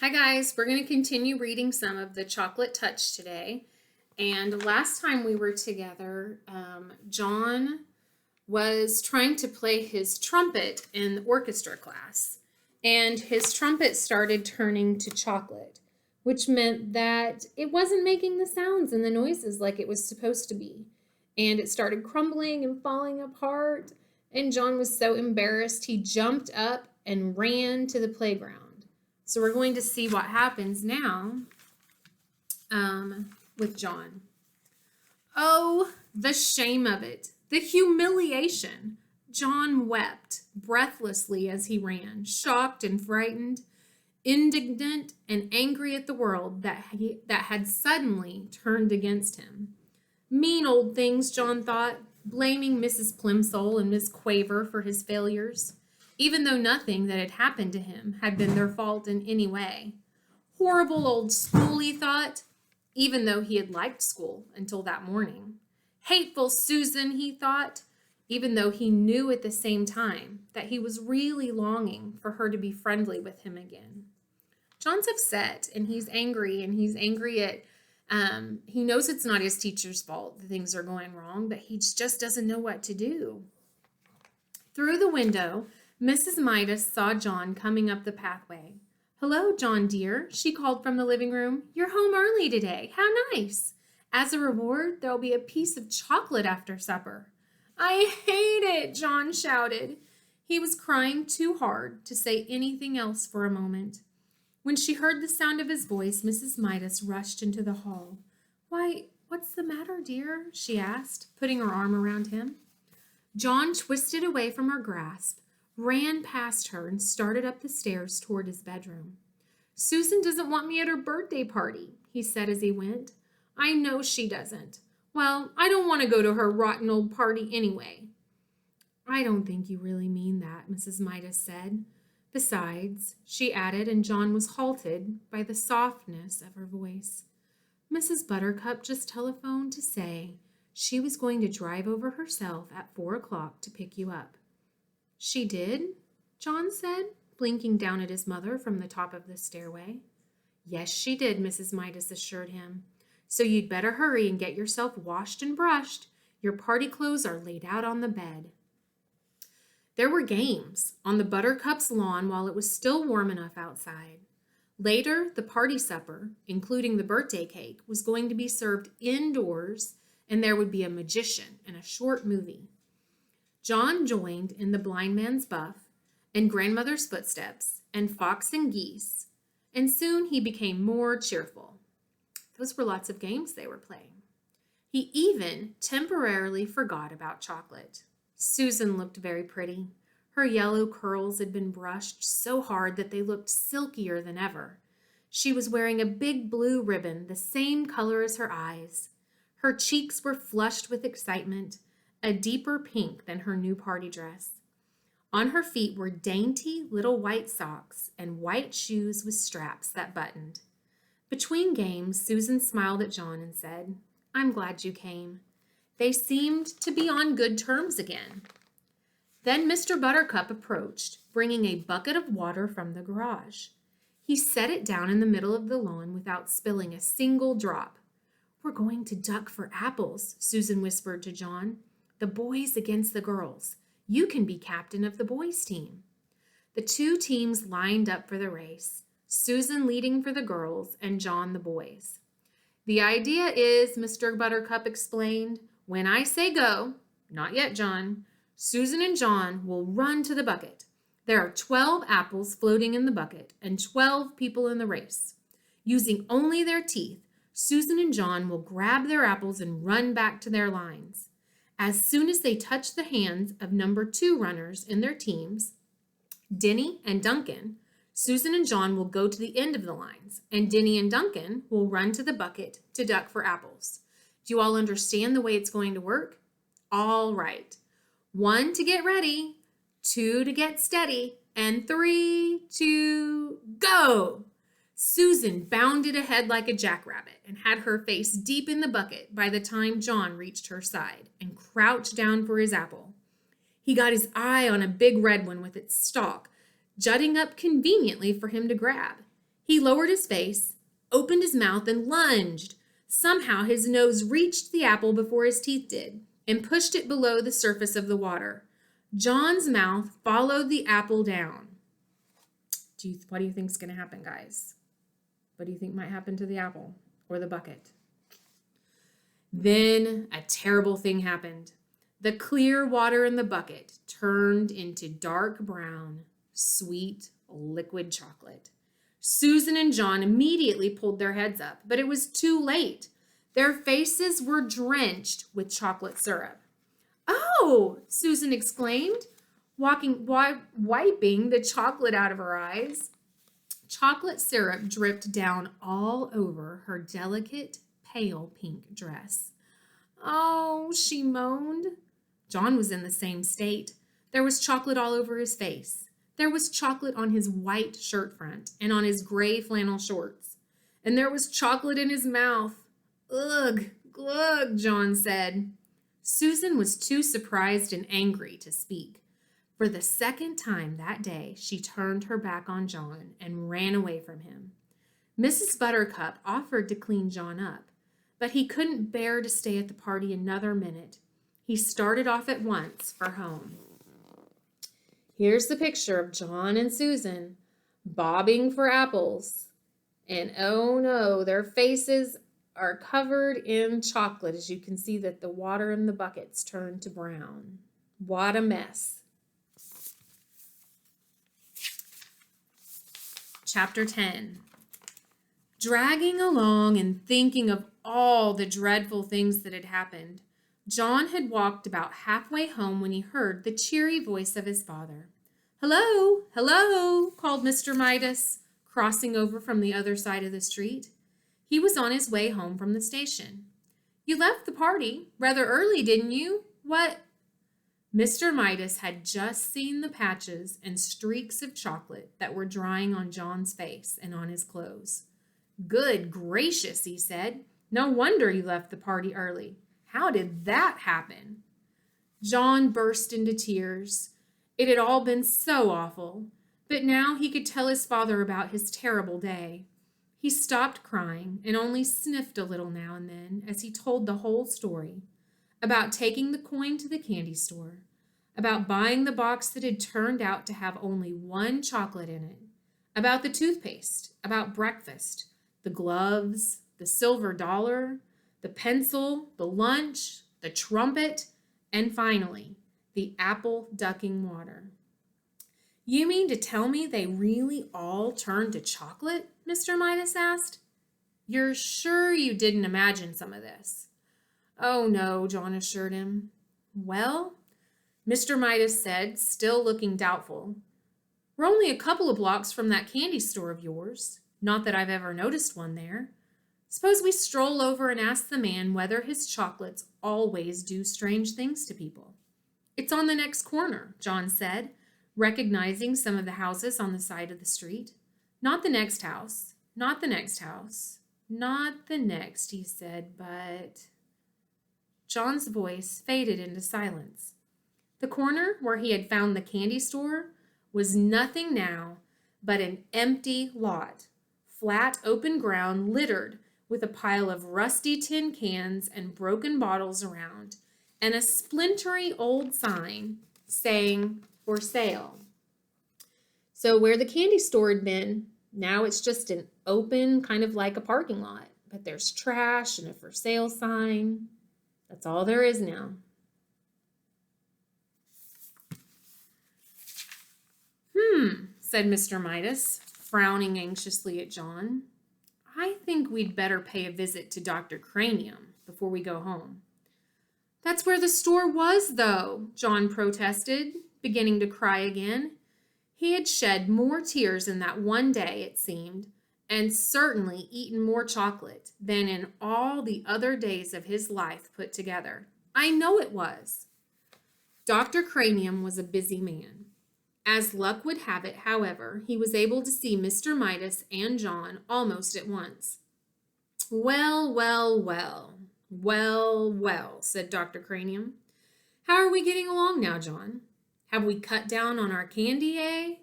Hi guys, we're going to continue reading some of the Chocolate Touch today. And last time we were together, John was trying to play his trumpet in the orchestra class. And his trumpet started turning to chocolate, which meant that it wasn't making the sounds and the noises like it was supposed to be. And it started crumbling and falling apart. And John was so embarrassed, he jumped up and ran to the playground. So we're going to see what happens now with John. Oh, the shame of it, the humiliation. John wept breathlessly as he ran, shocked and frightened, indignant and angry at the world that had suddenly turned against him. Mean old things, John thought, blaming Mrs. Plimsoll and Miss Quaver for his failures, even though nothing that had happened to him had been their fault in any way. Horrible old school, he thought, even though he had liked school until that morning. Hateful Susan, he thought, even though he knew at the same time that he was really longing for her to be friendly with him again. John's upset, and he's angry at he knows it's not his teacher's fault that things are going wrong, but he just doesn't know what to do. Through the window, Mrs. Midas saw John coming up the pathway. "Hello, John dear," she called from the living room. "You're home early today. How nice. As a reward, there'll be a piece of chocolate after supper." "I hate it," John shouted. He was crying too hard to say anything else for a moment. When she heard the sound of his voice, Mrs. Midas rushed into the hall. "Why, what's the matter, dear?" she asked, putting her arm around him. John twisted away from her grasp, ran past her, and started up the stairs toward his bedroom. "Susan doesn't want me at her birthday party," he said as he went. "I know she doesn't. Well, I don't want to go to her rotten old party anyway." "I don't think you really mean that," Mrs. Midas said. "Besides," she added, and John was halted by the softness of her voice, "Mrs. Buttercup just telephoned to say she was going to drive over herself at 4 o'clock to pick you up." "She did?" John said, blinking down at his mother from the top of the stairway. "Yes, she did," Mrs. Midas assured him. "So you'd better hurry and get yourself washed and brushed. Your party clothes are laid out on the bed." There were games on the Buttercup's lawn while it was still warm enough outside. Later, the party supper, including the birthday cake, was going to be served indoors, and there would be a magician and a short movie. John joined in the blind man's buff and grandmother's footsteps and fox and geese, and soon he became more cheerful. Those were lots of games they were playing. He even temporarily forgot about chocolate. Susan looked very pretty. Her yellow curls had been brushed so hard that they looked silkier than ever. She was wearing a big blue ribbon, the same color as her eyes. Her cheeks were flushed with excitement, a deeper pink than her new party dress. On her feet were dainty little white socks and white shoes with straps that buttoned. Between games, Susan smiled at John and said, "I'm glad you came." They seemed to be on good terms again. Then Mr. Buttercup approached, bringing a bucket of water from the garage. He set it down in the middle of the lawn without spilling a single drop. "We're going to duck for apples," Susan whispered to John. "The boys against the girls. You can be captain of the boys' team." The two teams lined up for the race, Susan leading for the girls and John the boys. "The idea is," Mr. Buttercup explained, "when I say go, not yet, John, Susan and John will run to the bucket. There are 12 apples floating in the bucket and 12 people in the race. Using only their teeth, Susan and John will grab their apples and run back to their lines. As soon as they touch the hands of number 2 runners in their teams, Denny and Duncan, Susan and John will go to the end of the lines, and Denny and Duncan will run to the bucket to duck for apples. Do you all understand the way it's going to work? All right. 1 to get ready, 2 to get steady, and 3, 2, go!" Susan bounded ahead like a jackrabbit and had her face deep in the bucket by the time John reached her side and crouched down for his apple. He got his eye on a big red one with its stalk jutting up conveniently for him to grab. He lowered his face, opened his mouth, and lunged. Somehow his nose reached the apple before his teeth did and pushed it below the surface of the water. John's mouth followed the apple down. What do you think is going to happen, guys? What do you think might happen to the apple or the bucket? Then a terrible thing happened. The clear water in the bucket turned into dark brown, sweet, liquid chocolate. Susan and John immediately pulled their heads up, but it was too late. Their faces were drenched with chocolate syrup. "Oh!" Susan exclaimed, wiping the chocolate out of her eyes. Chocolate syrup dripped down all over her delicate, pale pink dress. "Oh," she moaned. John was in the same state. There was chocolate all over his face. There was chocolate on his white shirt front and on his gray flannel shorts. And there was chocolate in his mouth. "Ugh, glug," John said. Susan was too surprised and angry to speak. For the second time that day, she turned her back on John and ran away from him. Mrs. Buttercup offered to clean John up, but he couldn't bear to stay at the party another minute. He started off at once for home. Here's the picture of John and Susan bobbing for apples. And oh no, their faces are covered in chocolate, as you can see that the water in the buckets turned to brown. What a mess. Chapter 10. Dragging along and thinking of all the dreadful things that had happened, John had walked about halfway home when he heard the cheery voice of his father. "Hello, hello," called Mr. Midas, crossing over from the other side of the street. He was on his way home from the station. "You left the party rather early, didn't you? What?" Mr. Midas had just seen the patches and streaks of chocolate that were drying on John's face and on his clothes. "Good gracious," he said. "No wonder you left the party early. How did that happen?" John burst into tears. It had all been so awful, but now he could tell his father about his terrible day. He stopped crying and only sniffed a little now and then as he told the whole story. About taking the coin to the candy store, about buying the box that had turned out to have only one chocolate in it, about the toothpaste, about breakfast, the gloves, the silver dollar, the pencil, the lunch, the trumpet, and finally, the apple ducking water. "You mean to tell me they really all turned to chocolate?" Mr. Midas asked. "You're sure you didn't imagine some of this?" "Oh, no," John assured him. "Well," Mr. Midas said, still looking doubtful, "we're only a couple of blocks from that candy store of yours. Not that I've ever noticed one there. Suppose we stroll over and ask the man whether his chocolates always do strange things to people." "It's on the next corner," John said, recognizing some of the houses on the side of the street. "Not the next house, not the next house, not the next," he said, but John's voice faded into silence. The corner where he had found the candy store was nothing now but an empty lot, flat open ground littered with a pile of rusty tin cans and broken bottles around, and a splintery old sign saying, "For sale." So where the candy store had been, now it's just an open, kind of like a parking lot, but there's trash and a for sale sign. That's all there is now. Said Mr. Midas, frowning anxiously at John. "I think we'd better pay a visit to Dr. Cranium before we go home." "That's where the store was, though," John protested, beginning to cry again. He had shed more tears in that one day, it seemed, and certainly eaten more chocolate than in all the other days of his life put together. "I know it was." Dr. Cranium was a busy man. As luck would have it, however, he was able to see Mr. Midas and John almost at once. "Well, well, well, well, well," said Dr. Cranium. "How are we getting along now, John? Have we cut down on our candy, eh?"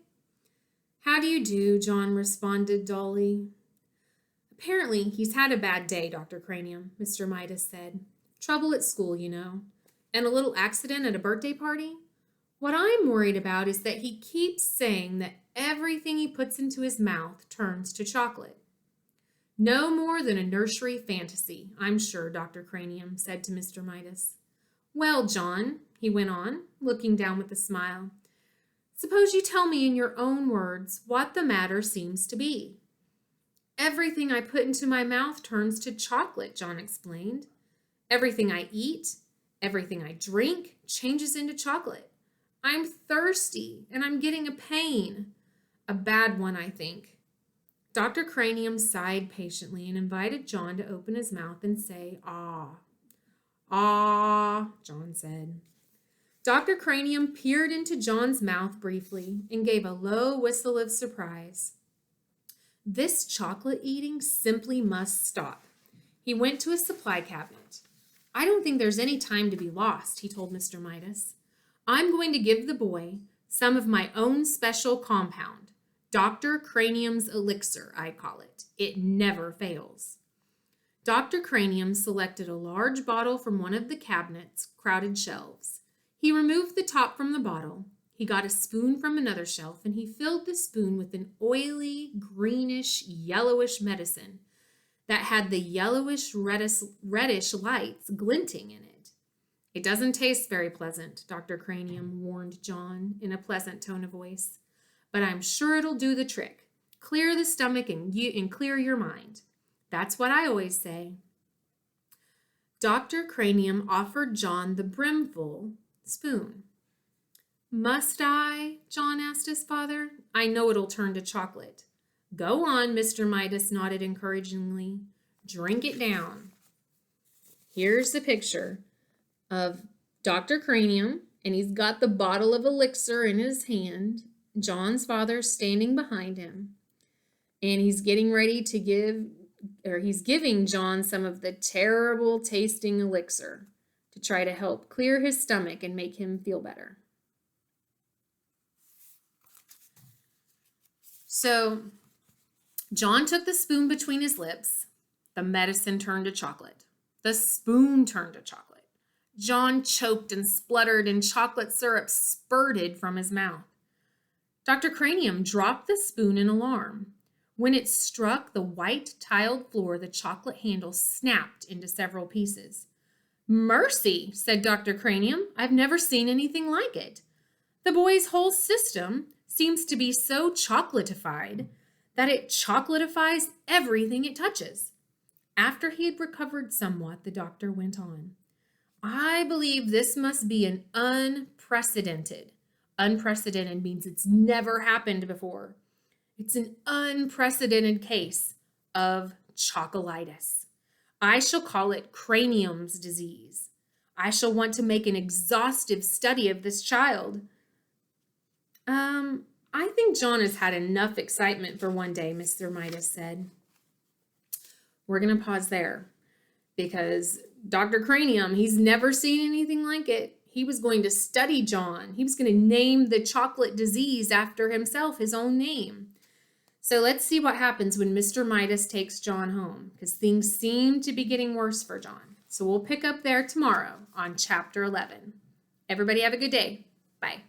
How do you do? John responded dully. Apparently, he's had a bad day, Dr. Cranium, Mr. Midas said. Trouble at school, you know. And a little accident at a birthday party? What I'm worried about is that he keeps saying that everything he puts into his mouth turns to chocolate. No more than a nursery fantasy, I'm sure, Dr. Cranium said to Mr. Midas. Well, John, he went on, looking down with a smile, suppose you tell me in your own words what the matter seems to be. Everything I put into my mouth turns to chocolate, John explained. Everything I eat, everything I drink changes into chocolate. I'm thirsty and I'm getting a pain. A bad one, I think. Dr. Cranium sighed patiently and invited John to open his mouth and say, "Ah." "Ah," John said. Dr. Cranium peered into John's mouth briefly and gave a low whistle of surprise. This chocolate eating simply must stop. He went to his supply cabinet. I don't think there's any time to be lost, he told Mr. Midas. I'm going to give the boy some of my own special compound. Dr. Cranium's elixir, I call it. It never fails. Dr. Cranium selected a large bottle from one of the cabinet's crowded shelves. He removed the top from the bottle. He got a spoon from another shelf, and he filled the spoon with an oily, greenish, yellowish medicine that had the yellowish, reddish lights glinting in it. It doesn't taste very pleasant, Dr. Cranium warned John in a pleasant tone of voice, but I'm sure it'll do the trick. Clear the stomach and clear your mind. That's what I always say. Dr. Cranium offered John the brimful spoon. Must I? John asked his father. I know it'll turn to chocolate. Go on, Mr. Midas nodded encouragingly. Drink it down. Here's the picture of Dr. Cranium, and he's got the bottle of elixir in his hand. John's father standing behind him, and he's getting ready to he's giving John some of the terrible tasting elixir to try to help clear his stomach and make him feel better. So John took the spoon between his lips. The medicine turned to chocolate. The spoon turned to chocolate. John choked and spluttered, and chocolate syrup spurted from his mouth. Dr. Cranium dropped the spoon in alarm. When it struck the white tiled floor, the chocolate handle snapped into several pieces. Mercy, said Dr. Cranium. I've never seen anything like it. The boy's whole system seems to be so chocolatified that it chocolatifies everything it touches. After he had recovered somewhat, the doctor went on. I believe this must be an unprecedented. Unprecedented means it's never happened before. It's an unprecedented case of chocolitis. I shall call it Cranium's disease. I shall want to make an exhaustive study of this child. I think John has had enough excitement for one day, Mr. Midas said. We're going to pause there because Dr. Cranium, he's never seen anything like it. He was going to study John. He was going to name the chocolate disease after himself, his own name. So let's see what happens when Mr. Midas takes John home, because things seem to be getting worse for John. So we'll pick up there tomorrow on Chapter 11. Everybody have a good day. Bye.